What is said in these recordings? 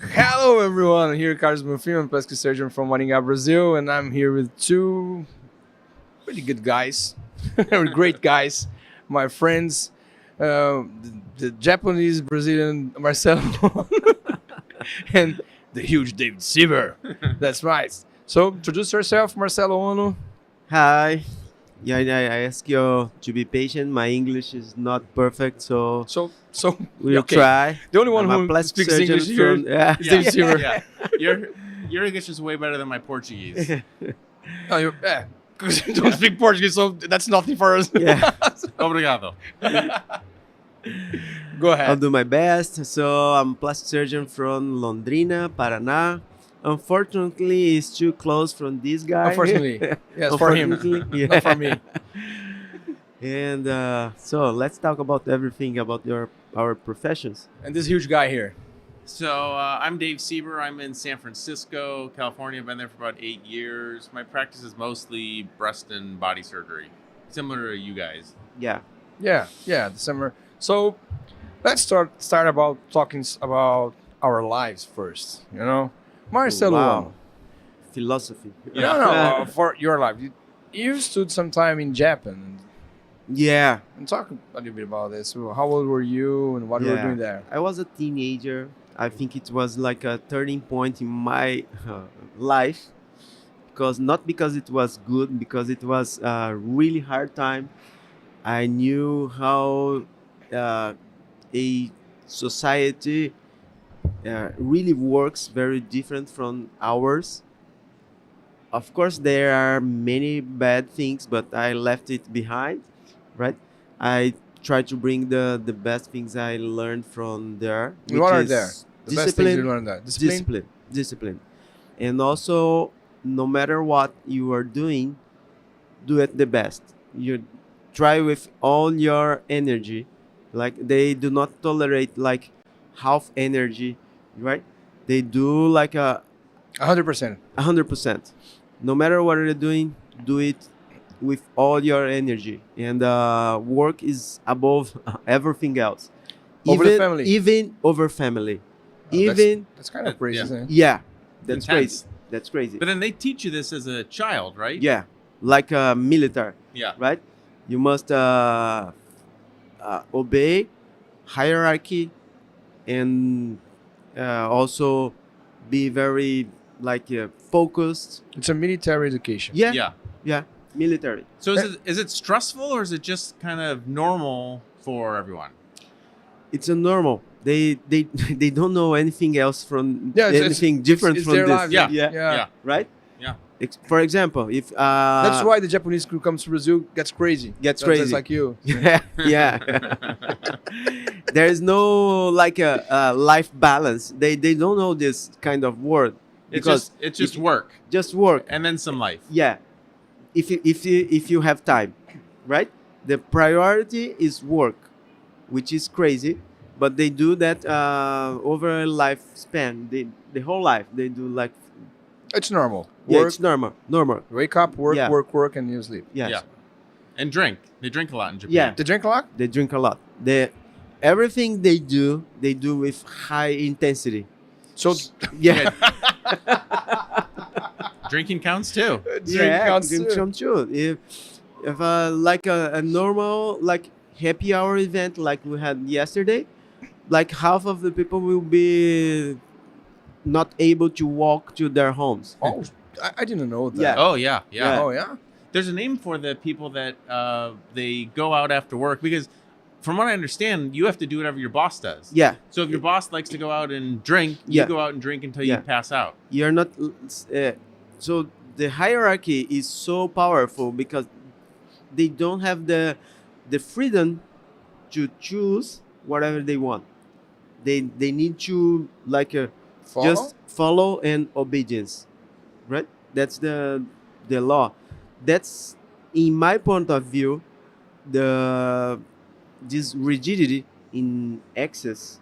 Hello everyone, here Carlos Manfrim, I'm plastic surgeon from Maringá, Brazil, and I'm here with two pretty good guys, great guys, my friends, the Japanese Brazilian Marcelo and the huge David Sieber. That's right. So introduce yourself, Marcelo Ono. Hi. I ask you to be patient. My English is not perfect, so So we'll okay. try. The only one I'm a who plastic speaks surgeon English here from- yeah. is David Sieber. Yeah. Your English is way better than my Portuguese. Oh, because you don't speak Portuguese, so that's nothing for us. Yeah. Obrigado. Go I'll ahead. do my best. So I'm a plastic surgeon from Londrina, Paraná. Unfortunately, it's too close from this guy. Unfortunately, yes, for him, Unfortunately, not for me. And so let's talk about everything about our professions. And this huge guy here. So I'm Dave Sieber. I'm in San Francisco, California. I've been there for about 8 years. My practice is mostly breast and body surgery, similar to you guys. Yeah. Yeah, December. So let's start about talking about our lives first. You know, Marcelo. Wow. Philosophy. No, for your life. You stood some time in Japan Yeah. and talk a little bit about this. How old were you and what you were Yeah. doing there? I was a teenager. I think it was like a turning point in my life, because it was good, because it was a really hard time. I knew how a society really works very different from ours. Of course, there are many bad things, but I left it behind, right? I try to bring the best things I learned from there. What are is there? The best things you discipline, learned there. discipline, and also no matter what you are doing, do it the best. You try with all your energy. Like, they do not tolerate like half energy, right? They do like 100%. 100%. No matter what you're doing, do it with all your energy. And work is above everything else. Over the family. Even over family. Oh, even That's kind of crazy, Yeah. isn't it? yeah, that's Intense. crazy. That's crazy. But then they teach you this as a child, right? Yeah, like a military, Yeah. right? You must obey hierarchy, and also be very like focused. It's a military education. Yeah, Yeah. yeah, military. So is it stressful or is it just kind of normal for everyone? It's a normal. They they don't know anything else from Yeah, anything different it's from their this. lives. Yeah. yeah, Yeah. right. Yeah. For example, if That's why the Japanese crew comes to Brazil, gets crazy. Gets That's crazy. like you. yeah, yeah. There is no like a life balance. They don't know this kind of word, because It's just if- work just work. and then some life. Yeah, if you have time, right? The priority is work, which is crazy, but they do that over a lifespan. The whole life they do like It's normal. yeah, Work, it's normal. wake up, work, Yeah. work, and you sleep. Yes. Yeah. And drink. They drink a lot in Japan. Yeah. They drink a lot? They drink a lot. Everything they do with high intensity. So Yeah. Drinking counts too. drink counts drink too. some too. If like a normal like happy hour event like we had yesterday, like half of the people will be not able to walk to their homes. Oh, I didn't know that. Yeah. Oh yeah, yeah. Yeah. Oh, yeah? There's a name for the people that they go out after work, because from what I understand, you have to do whatever your boss does. Yeah, So if your boss likes to go out and drink, Yeah. you go out and drink until Yeah. you pass out. you're not. So the hierarchy is so powerful because they don't have the freedom to choose whatever they want. They need to like Follow? just follow and obedience, right? That's the law. That's, in my point of view, this rigidity in excess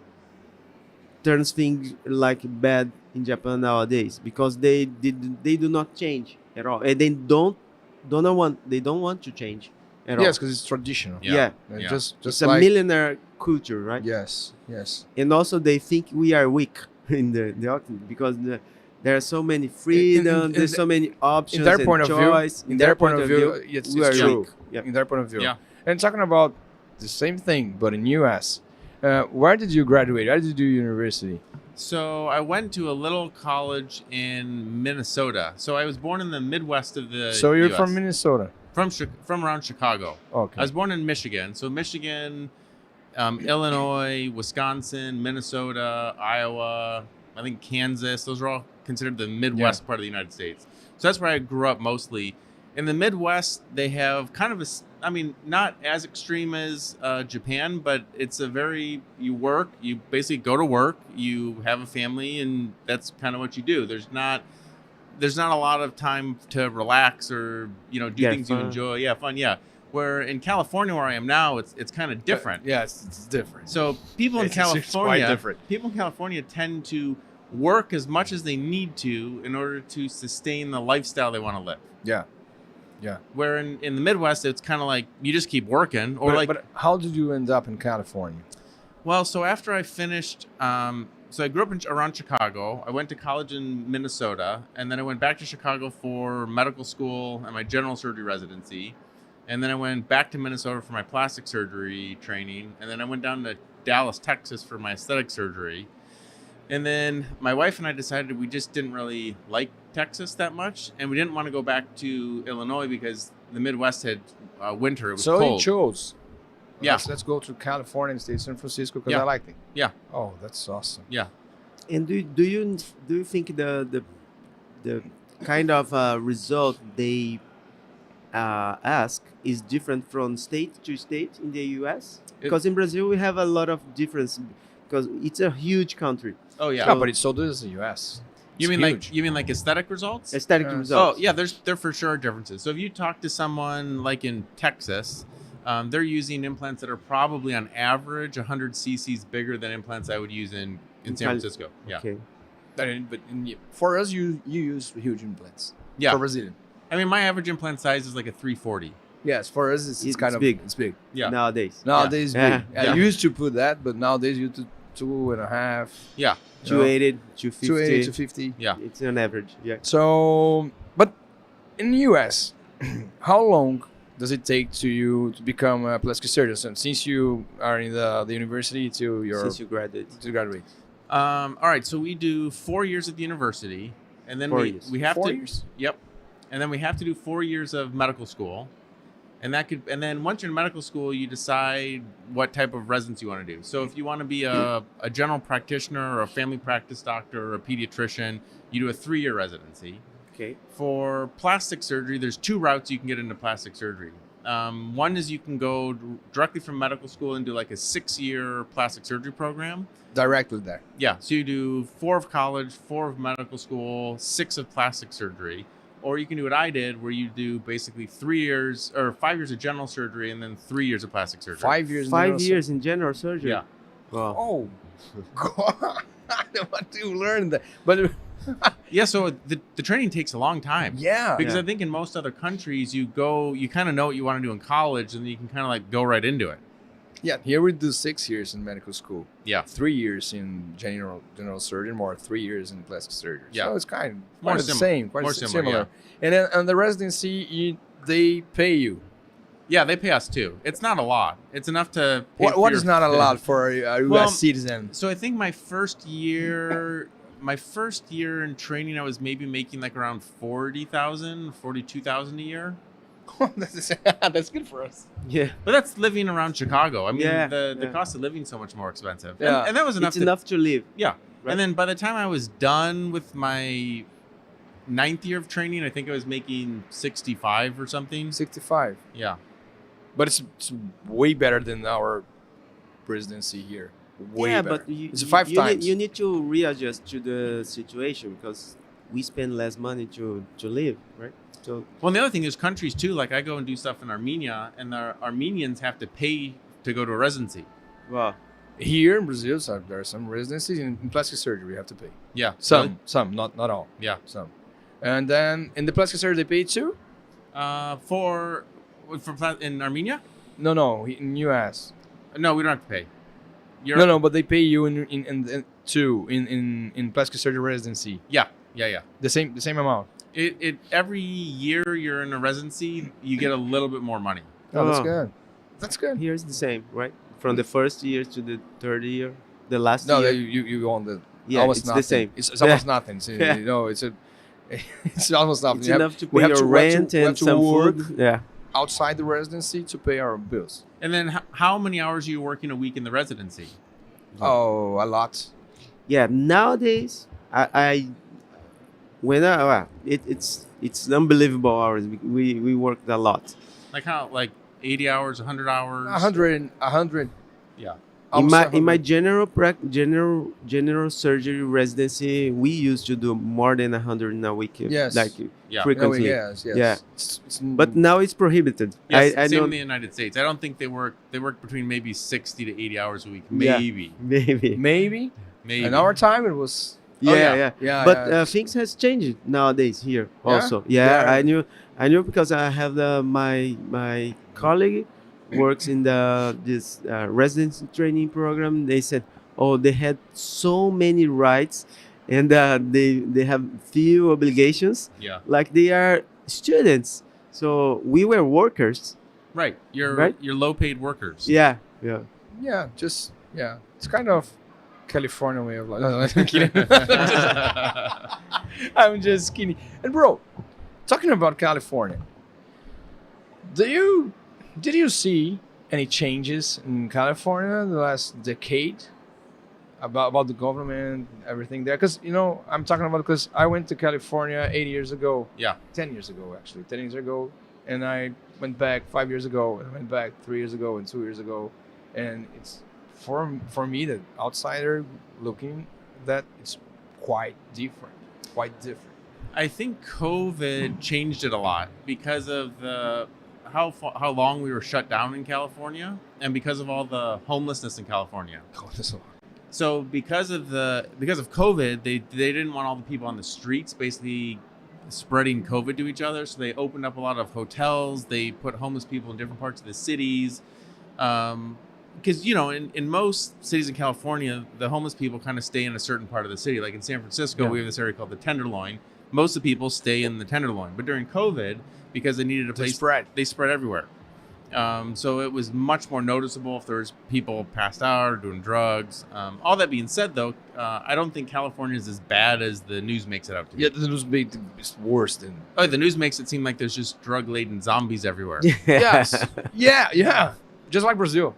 turns things like bad in Japan nowadays, because they do not change at all, and they don't want to change at all. Yes, because it's traditional. Yeah. And Yeah. Just It's a like, millionaire culture, right? yes. And also they think we are weak. in the Occident because there are so many freedom, there's so many options in their and point of choice. view, in their point of view, it's we are true. weak. Yeah. In their point of view. Yeah. And talking about the same thing, but in US, where did you graduate? Where did you do university? So I went to a little college in Minnesota. So I was born in the Midwest of the So you're US. from Minnesota. From around Chicago. Okay. I was born in Michigan. So Michigan, Illinois, Wisconsin, Minnesota, Iowa, I think Kansas. Those are all considered the Midwest part of the United States. So that's where I grew up mostly. In the Midwest, they have kind of not as extreme as Japan, but it's you work, you basically go to work, you have a family, and that's kind of what you do. There's not a lot of time to relax or, do things fun. you enjoy. Yeah, fun, yeah. Where in California, where I am now, it's kind of different. Yeah, it's different. So people in It's quite California, different. people in California tend to work as much as they need to in order to sustain the lifestyle they want to live. Yeah. Yeah. Where in the Midwest, it's kind of like you just keep working, or But how did you end up in California? Well, so after I finished, so I grew up around Chicago. I went to college in Minnesota, and then I went back to Chicago for medical school and my general surgery residency. And then I went back to Minnesota for my plastic surgery training. And then I went down to Dallas, Texas for my aesthetic surgery. And then my wife and I decided we just didn't really like Texas that much. And we didn't want to go back to Illinois because the Midwest had winter. It was So cold. you chose. Yeah. Let's go to California and stay in San Francisco because Yeah. I liked it. Yeah. Oh, that's awesome. Yeah. And do you think the kind of result they ask is different from state to state in the US? Because in Brazil we have a lot of difference because it's a huge country. Oh, yeah. Yeah, but it's so does the US. You It's mean huge. like aesthetic results? Aesthetic Yeah. results. Oh yeah, there for sure are differences. So if you talk to someone like in Texas, they're using implants that are probably on average 100 cc's bigger than implants I would use in San Francisco. Yeah, Okay. For us, you use huge implants. yeah. For Brazilian. I mean, my average implant size is like a 340. Yes, for us, it's It's kind of big. It's big. Yeah, Nowadays. Nowadays, Yeah. big. Yeah. I used to put that, but nowadays you do 2.5. yeah, 280, 250. 280 to 50. yeah. It's on average. Yeah. So, but in the US, how long does it take to you to become a plastic surgeon? Since you are in the university to your Since you graduated. to graduate, All right, so we do 4 years at the university, and then 4 we years. we have 4 to. years. Yep, and then we have to do 4 years of medical school, and then once you're in medical school, you decide what type of residence you want to do. So if you want to be a general practitioner or a family practice doctor or a pediatrician, you do a 3-year residency. Okay. For plastic surgery, there's 2 routes you can get into plastic surgery. One is you can go directly from medical school and do like a 6-year plastic surgery program. Directly there. Yeah, so you do 4 of college, 4 of medical school, 6 of plastic surgery. Or you can do what I did, where you do basically 3 years or 5 years of general surgery and then 3 years of plastic surgery. 5 years. in 5 general years in general surgery. Yeah. Wow. Oh, God! What do you learn that? But Yeah, so the training takes a long time. yeah, Because Yeah. I think in most other countries, you kind of know what you want to do in college, and then you can kind of like go right into it. yeah. Here we do 6 years in medical school. Yeah. 3 years in general surgeon, or 3 years in plastic surgery. Yeah. So it's kind of More quite the similar. same, quite More similar. similar, And then on the residency, they pay you. Yeah, they pay us too. It's not a lot. It's enough to pay What for is your- not allowed for a US Well, citizen? So I think my first year in training, I was maybe making like around 40,000, 42,000 a year. That's good for us. Yeah. But that's living around Chicago. I mean, Yeah, the yeah. cost of living is so much more expensive. Yeah. And that was enough It's enough to live. Yeah. Right. And then by the time I was done with my 9th year of training, I think I was making 65 or something. 65. Yeah. But it's way better than our residency here. Way yeah, better. but you, It's 5 times. you need to readjust to the situation because we spend less money to live, right? So Well, and the other thing is countries too. Like I go and do stuff in Armenia, and the Armenians have to pay to go to a residency. wow. Here in Brazil, so there are some residencies in plastic surgery you have to pay. Yeah. Some, not all. Yeah. Some. And then in the plastic surgery, they pay too? In Armenia? No, in US. No, we don't have to pay. No, but they pay you in plastic surgery residency. Yeah. The same amount. It every year you're in a residency, you get a little bit more money. Oh, that's Oh. good. That's good. Here's the same, right? From the first year to the third year, the last No, year. you own the Yeah, almost it's nothing. the same. It's almost Yeah. nothing. So, Yeah. you know, it's almost nothing. It's You have- enough to we pay have your we have rent we have and to some work food. Yeah. outside the residency to pay our bills. And then how many hours are you working a week in the residency? Oh, a lot. Yeah. Nowadays, it's unbelievable hours. We worked a lot. Like how 80 hours, 100 hours? 100. Yeah. In my 100. general surgery residency, we used to do more than 100 in a week. Yes. Yeah. No, Frequently. yes. Yeah. It's, But now it's prohibited. Yes, I same in don't. the United States. I don't think they work between maybe 60 to 80 hours a week. Yeah. Maybe. Maybe. Maybe. in our time it was. Yeah. Yeah. But yeah. things has changed nowadays here Yeah? also. Yeah, Yeah. I knew because I have my colleague works in this residency training program. They said, oh, they had so many rights, and they have few obligations. Yeah. Like they are students, so we were workers. Right. Right? You're low paid workers. Yeah. It's kind of California way of life. No, I'm kidding. I'm just kidding. And bro, talking about California, did you see any changes in California in the last decade about the government, everything there? Because I'm talking about because I went to California 8 years ago. Yeah. 10 years ago actually. 10 years ago, and I went back 5 years ago, and I went back 3 years ago and 2 years ago, and it's for me, the outsider looking, that it's quite different. I think COVID changed it a lot because of how long we were shut down in California, and because of all the homelessness in California. Oh, this one. So because of COVID, they didn't want all the people on the streets basically spreading COVID to each other. So they opened up a lot of hotels. They put homeless people in different parts of the cities. Because in most cities in California, the homeless people kind of stay in a certain part of the city. Like in San Francisco, Yeah. we have this area called the Tenderloin. Most of the people stay in the Tenderloin, but during COVID, because they needed a place, they spread everywhere. So it was much more noticeable if there was people passed out or doing drugs. All that being said, though, I don't think California is as bad as the news makes it out to be. Yeah, the news is worse than. Oh, the news makes it seem like there's just drug-laden zombies everywhere. Yes. Yeah. Just like Brazil.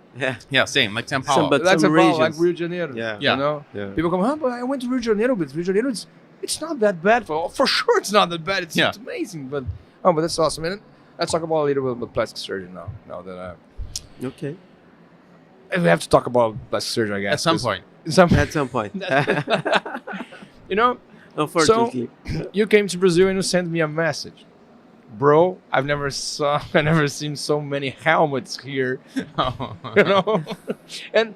Yeah. Same, like São Paulo. But That's some about like regions. Rio de Janeiro. Yeah. Yeah. Yeah. People come, but I went to Rio de Janeiro, but Rio de Janeiro, it's not that bad. For sure, it's not that bad. It's amazing. But that's awesome. And let's talk about a little bit about plastic surgery now. Now that Okay. we have to talk about plastic surgery, I guess. At some point. At some point. Unfortunately. You came to Brazil and you sent me a message. Bro, I've never seen so many helmets here. And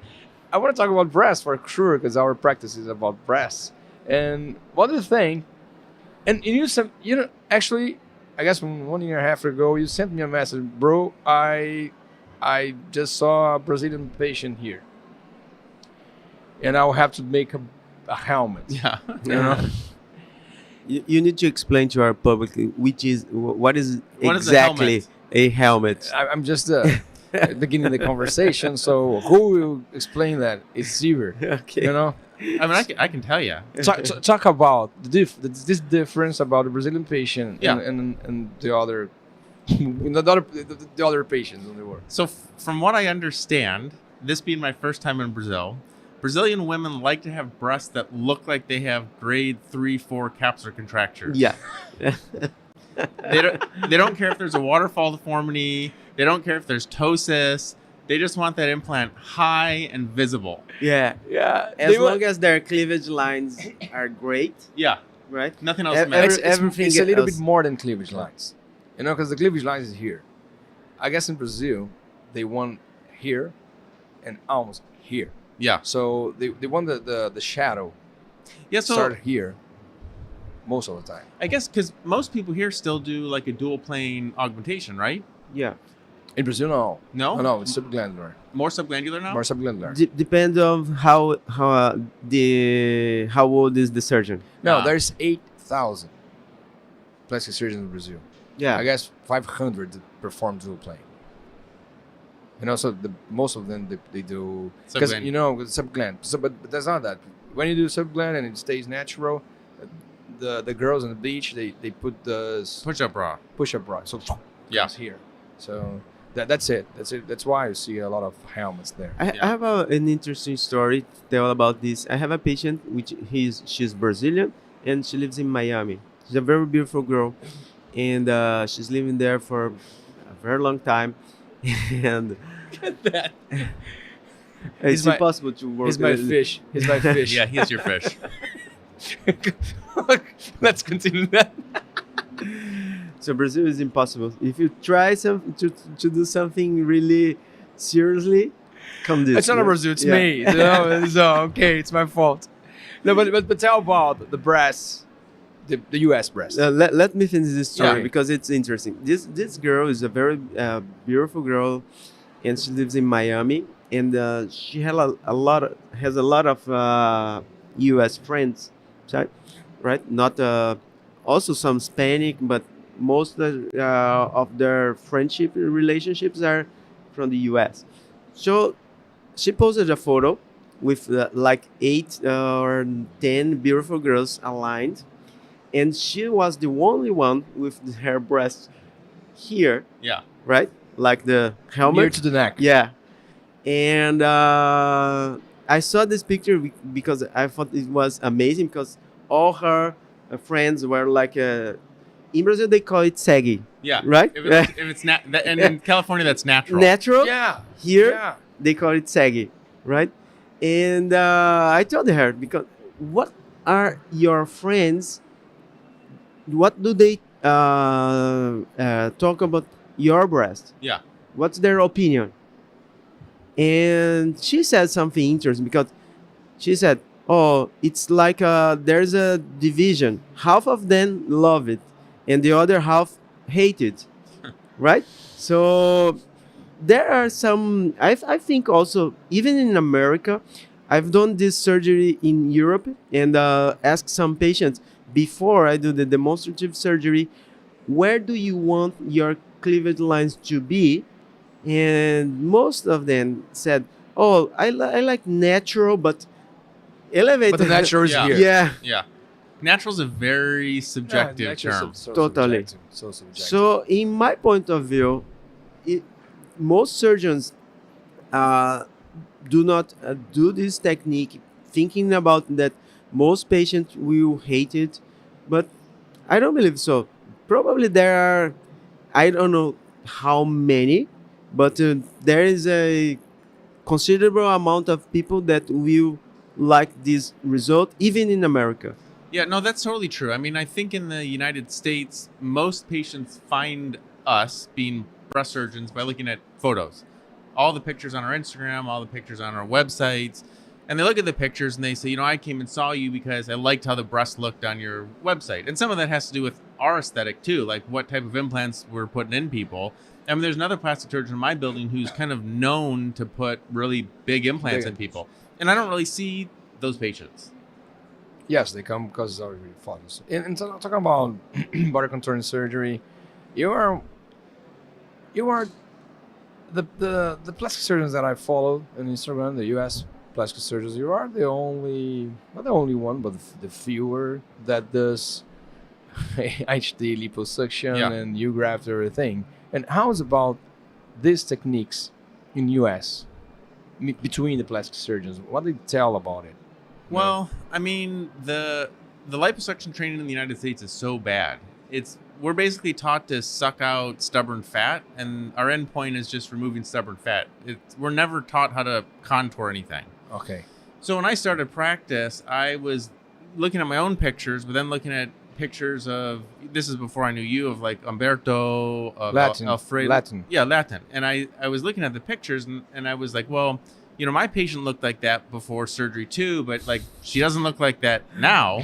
I want to talk about breasts for sure, because our practice is about breasts. And what do you think? And you sent, actually, I guess from 1 year and a half ago, you sent me a message, bro. I just saw a Brazilian patient here, and I'll have to make a helmet. Yeah. You need to explain to our public what is exactly a helmet. I'm just beginning the conversation, so who will explain that? It's Sieber. Okay. I mean, I can tell you. Talk about this difference about the Brazilian patient and the other the other patients in the world. So from what I understand, this being my first time in Brazil, Brazilian women like to have breasts that look like they have grade 3-4 capsular contractures. Yeah. They don't care if there's a waterfall deformity. They don't care if there's ptosis. They just want that implant high and visible. Yeah. As long as their cleavage lines are great, Yeah. right? Nothing else matters. Everything It's a little else. bit more than cleavage lines, because the cleavage lines is here. I guess in Brazil, they want here and almost here. Yeah. So they want the shadow Yeah. So start here most of the time. I guess because most people here still do like a dual plane augmentation, right? Yeah. In Brazil, no. No? No, it's subglandular. More subglandular now? More subglandular. Depends on how old is the surgeon. No, Ah. there's 8,000 plastic surgeons in Brazil. Yeah. I guess 500 perform dual plane. And also, most of them, they do... Because, Subgland. you know, with subgland. So, but that's not that. When you do subgland and it stays natural, the girls on the beach, they put the Push-up bra. push-up bra. So, Yeah. it's here. So, that's it. That's why you see a lot of helmets there. I have an interesting story to tell about this. I have a patient which she's Brazilian and she lives in Miami. She's a very beautiful girl, and she's living there for a very long time. And Look at that. it's my- impossible to work. He's my fish. He's my fish. Yeah, he's your fish. Let's continue that. So Brazil is impossible. If you try to do something really seriously, come this. It's not a Brazil, it's me. You know? So, okay, it's my fault. No, but tell about the breasts, the U.S. breast. Let me finish this story Yeah. because it's interesting. This girl is a very beautiful girl, and she lives in Miami, and she has a lot of U.S. friends, right? Not also some Hispanic, but most of their friendship relationships are from the U.S. So she posted a photo with like 8 or 10 beautiful girls aligned, and she was the only one with her breast here, Yeah. right? Like the helmet. Near to the neck. Yeah. And I saw this picture because I thought it was amazing because all her friends were like, in Brazil they call it saggy, Yeah. right? If it's and in California, that's natural. Natural. Yeah. Here Yeah. they call it saggy, right? And I told her, because what are your friends? What do they talk about your breast? Yeah. What's their opinion? And she said something interesting because she said, "Oh, it's like there's a division. Half of them love it, and the other half hate it, right?" So there are some. I think also even in America, I've done this surgery in Europe and asked some patients before I do the demonstrative surgery, where do you want your cleavage lines to be? And most of them said, "Oh, I like natural, but elevated." But the natural is Yeah. here. Yeah. Yeah. Natural's a very subjective natural's term. so Totally. subjective, so subjective. So, in my point of view, most surgeons do not do this technique thinking about that most patients will hate it, but I don't believe so. Probably there are, I don't know how many, but there is a considerable amount of people that will like this result, even in America. Yeah, no, that's totally true. I mean, I think in the United States, most patients find us being breast surgeons by looking at photos. All the pictures on our Instagram, all the pictures on our websites. And they look at the pictures and they say, I came and saw you because I liked how the breast looked on your website. And some of that has to do with our aesthetic too, like what type of implants we're putting in people. I mean, there's another plastic surgeon in my building who's kind of known to put really big implants in people. And I don't really see those patients. Yes, they come because it's already photos. And talking about body contouring surgery, you are the plastic surgeons that I follow on Instagram, the U.S. plastic surgeons. You are the only, not the only one, but the fewer that does HD liposuction and U-graft everything. And how is about these techniques in U.S. Between the plastic surgeons? What do they tell about it? Well, I mean, the liposuction training in the United States is so bad. We're basically taught to suck out stubborn fat, and our end point is just removing stubborn fat. We're never taught how to contour anything. Okay. So when I started practice, I was looking at my own pictures, but then looking at pictures of, this is before I knew you, of like Umberto, of Alfredo. Latin. Yeah, Latin. And I was looking at the pictures and I was like, well, my patient looked like that before surgery too, but like she doesn't look like that now.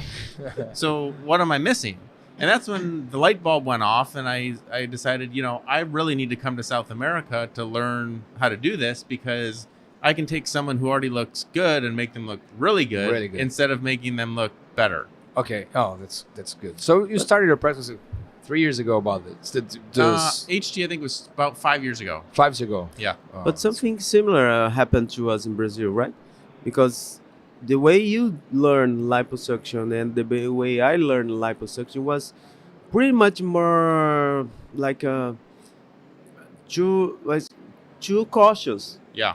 So what am I missing? And that's when the light bulb went off, and I decided, I really need to come to South America to learn how to do this, because I can take someone who already looks good and make them look really good, instead of making them look better. Okay. Oh, that's good. So you started your practice 3 years ago about this. HT, I think, was about 5 years ago. 5 years ago. Yeah. Oh, But something similar happened to us in Brazil, right? Because the way you learn liposuction and the way I learned liposuction was pretty much more like too cautious, Yeah.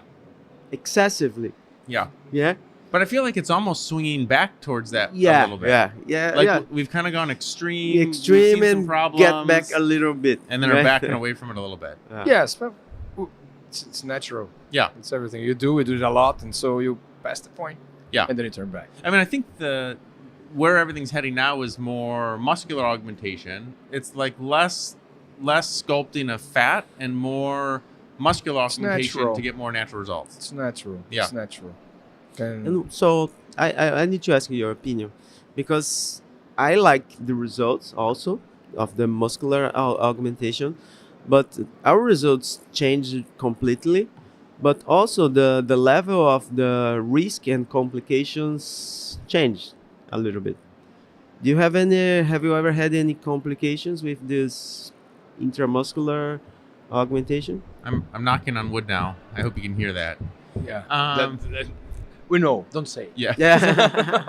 excessively. Yeah. Yeah. But I feel like it's almost swinging back towards that a Yeah. little bit. Yeah. Like we've kind of gone extreme. we've Extreme seen some and problems, get back a little bit, and then right? are backing away from it a little bit. yes, but it's natural. Yeah. It's everything you do. We do it a lot, and so you pass the point. Yeah. And then you turn back. I mean, I think where everything's heading now is more muscular augmentation. It's like less sculpting of fat and more muscular augmentation natural. to get more natural results. It's natural. Yeah. It's natural. And And so I need to ask you your opinion, because I like the results also of the muscular augmentation, but our results changed completely. But also the level of the risk and complications changed a little bit. Have you ever had any complications with this intramuscular augmentation? I'm knocking on wood now. I hope you can hear that. yeah. Um, We know. Don't say. Yeah. Yeah.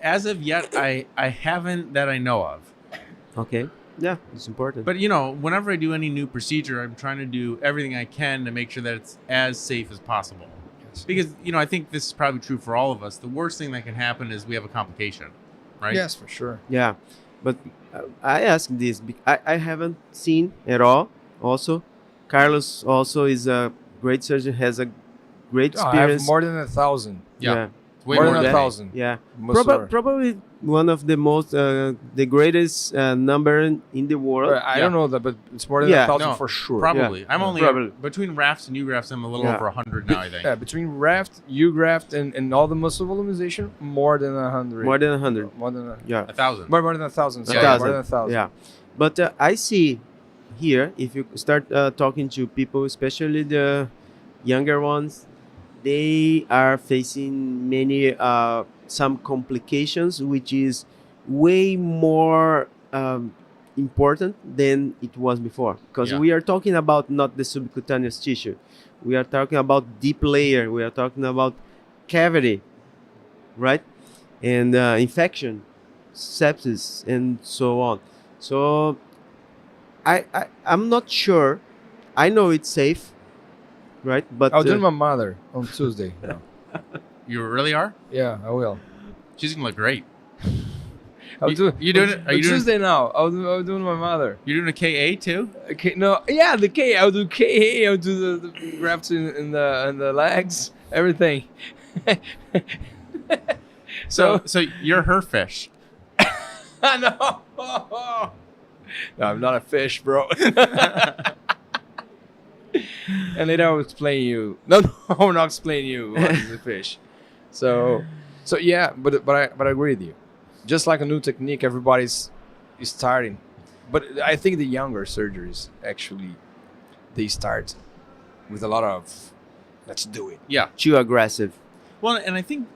As of yet, I haven't that I know of. Okay. Yeah, it's important. But whenever I do any new procedure, I'm trying to do everything I can to make sure that it's as safe as possible. Yes. Because I think this is probably true for all of us. The worst thing that can happen is we have a complication, right? Yes, for sure. Yeah, but I ask this. I haven't seen at all. Also, Carlos also is a great surgeon. Has a great Oh, I have experience. more than 1,000. Yeah. It's way More more than than 1,000. Yeah, Muscular. probably one of the most the greatest number in the world. I don't know that, but it's more than Yeah. 1,000 No, for sure. Probably. I'm only Probably. between rafts and U-grafts. I'm a little Yeah. over 100 now, I think. Yeah, between raft, U-graft, and all the muscle volumization, more than 100. More than 100. More than Yeah. 1,000. more than 1,000. Sorry, Yeah, more than 1,000. Yeah, but I see here, if you start talking to people, especially the younger ones, they are facing many some complications, which is way more important than it was before, because Yeah. we are talking about not the subcutaneous tissue, we are talking about deep layer, we are talking about cavity, right? And infection, sepsis, and so on. So I'm not sure. I know it's safe, right? But I'll do my mother on Tuesday. You really are? Yeah, I will. She's gonna look great. I'll do. You doing it? Are you doing? Tuesday now? I'll do my mother. You're doing a KA too? Okay, no, yeah, the K. I'll do KA. I'll do the grafts in the legs, everything. So you're her fish. No. No, I'm not a fish, bro. And later I'll explain you. No, I'm not explaining you what is a fish. So yeah, but I agree with you. Just like a new technique, everybody's starting. But I think the younger surgeries actually they start with a lot of let's do it. Yeah. too aggressive. Well, and I think,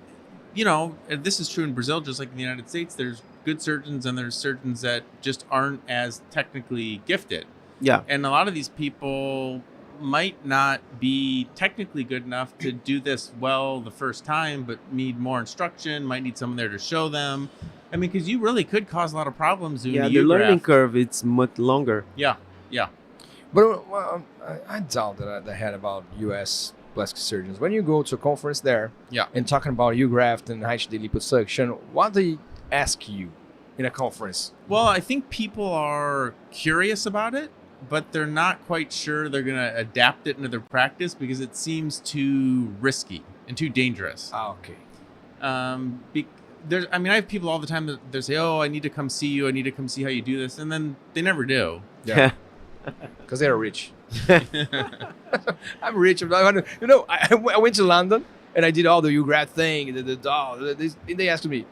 and this is true in Brazil, just like in the United States. There's good surgeons and there's surgeons that just aren't as technically gifted. Yeah. And a lot of these people might not be technically good enough to do this well the first time, but need more instruction, might need someone there to show them. I mean, because you really could cause a lot of problems doing Yeah, a the learning U-graft. curve it's much longer. Yeah. But I doubt that I had about U.S. plastic surgeons. When you go to a conference there, Yeah. and talking about U-graft and high-HD liposuction, what they ask you in a conference? Well, I think people are curious about it, but they're not quite sure they're going to adapt it into their practice because it seems too risky and too dangerous. Okay. I have people all the time that they say, "Oh, I need to come see you. I need to come see how you do this," and then they never do. Yeah. Because they're rich. I'm rich. I went to London and I did all the U-graft thing. They asked me,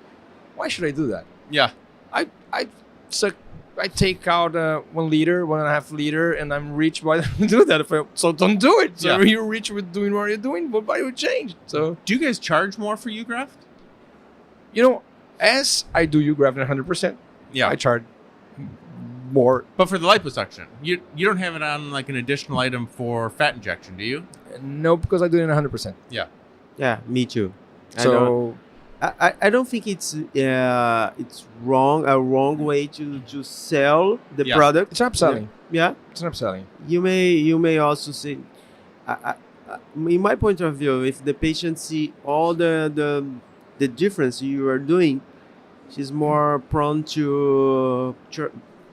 why should I do that? Yeah. I suck. I take out 1 liter, 1.5 liter, and I'm rich by do that. So don't do it. So Yeah. you're rich with doing what you're doing, but why would change? So Do you guys charge more for U-Graft? as I do you graft 100%, Yeah. I charge more. But for the liposuction, you don't have it on like an additional item for fat injection, do you? No, because I do it 100%. Yeah, me too. So I don't think it's a wrong way to sell the Yeah. product. it's upselling. Yeah, It's an upselling. you may also say, in my point of view, if the patient see all the difference you are doing, she's more prone to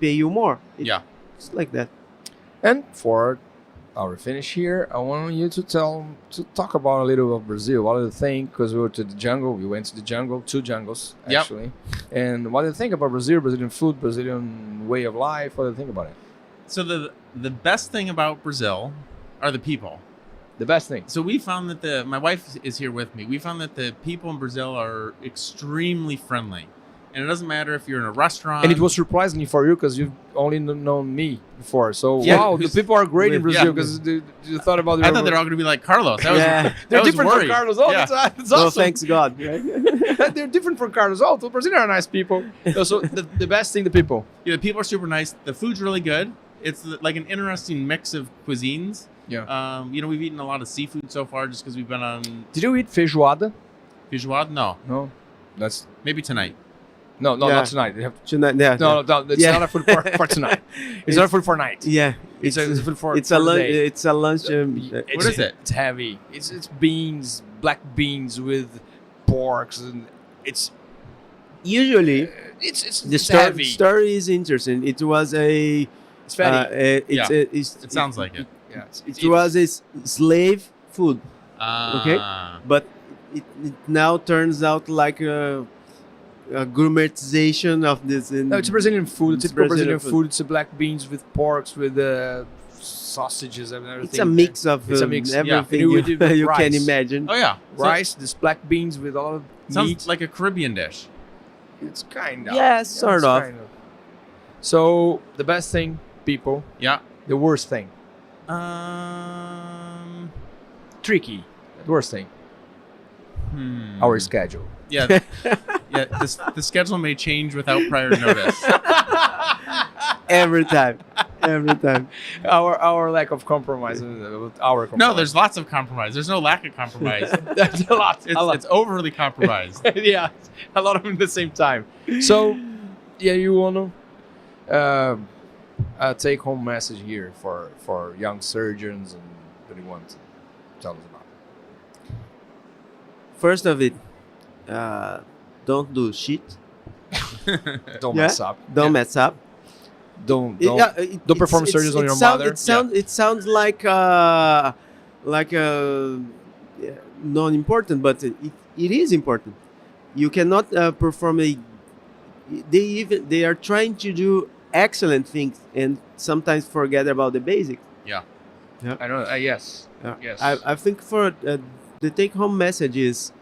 pay you more. It's like that. And for our finish here, I want you to talk about a little of Brazil. What do you think? Because we were to the jungle. We went to the jungle, 2 jungles Yep. actually. And what do you think about Brazil? Brazilian food, Brazilian way of life. What do you think about it? So the best thing about Brazil are the people. The best thing. So we found that my wife is here with me. We found that the people in Brazil are extremely friendly. And it doesn't matter if you're in a restaurant. And it was surprising for you because you've only known me before. So Yeah, wow, the people are great in Brazil yeah. because you thought about. I thought they were all going to be like Carlos. That was, Yeah. that They're was different worried. from Carlos. Oh, Yeah. that's Well, awesome. thanks God. Right? They're different from Carlos. Oh, the Brazilians are nice people. So the best thing, the people. Yeah, the people are super nice. The food's really good. It's like an interesting mix of cuisines. Yeah. We've eaten a lot of seafood so far just because we've been on Did you eat feijoada? feijoada. No, No. That's maybe tonight. no, Yeah. not tonight. They have Tonight, yeah, no, it's Yeah. not a food for tonight. It's not a food for night. yeah. It's a food for It's for a the lunch. day. It's a lunch. What is it? It's heavy. It's beans, black beans with porks, and it's Usually, the heavy. story is interesting. It was a. It's fatty. It sounds like it. Yeah, It was a slave food, Okay. Ah. but it now turns out like a gourmetization of this. No, it's Brazilian food. It's It's typical Brazilian Brazilian food. It's black beans with porks, with sausages and everything. It's a mix of It's a mix, yeah. everything And you, we did with you can rice. imagine. Oh yeah, rice, this black beans with all of Sounds meat. like a Caribbean dish. It's kind of. Yeah, sort of. So the best thing, people. Yeah. The worst thing, tricky. The worst thing, our schedule. Yeah. Yeah. The schedule may change without prior notice. Every time. Our lack of compromise. Our compromise. No, there's lots of compromise. There's no lack of compromise. There's a lot. It's overly compromised. Yeah, a lot of them at the same time. So, yeah, you want to take-home message here for young surgeons and what do you want to tell us about? First of it, don't do shit. Don't Yeah. mess up. Don't mess up. Don't Don't perform surgeries on your mother. It sounds like non-important, but it is important. You cannot perform they are trying to do excellent things and sometimes forget about the basics. I know. Yes. Yeah. Yes. I think for the take-home message is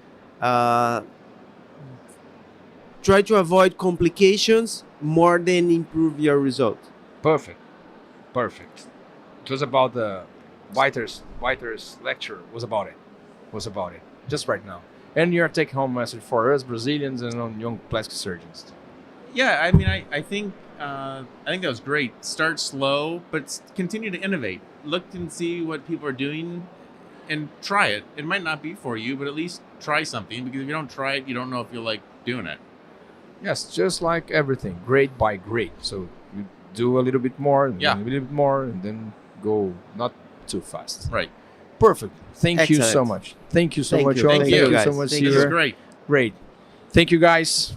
try to avoid complications more than improve your result. Perfect. It was about the Whiter's lecture. Was about it. Just right now. And your take-home message for us Brazilians and young plastic surgeons. Yeah, I mean, I think that was great. Start slow, but continue to innovate. Look and see what people are doing, and try it. It might not be for you, but at least try something. Because if you don't try it, you don't know if you like doing it. Yes, just like everything, grade by grade. So you do a little bit more, and Yeah. then a little bit more, and then go not too fast. Right. Perfect. Thank you so Excellent. much. Thank you so Thank much, you. all. Thank Thank you, you so guys. much, Thank This you. is Sieber. great. Great. Thank you, guys.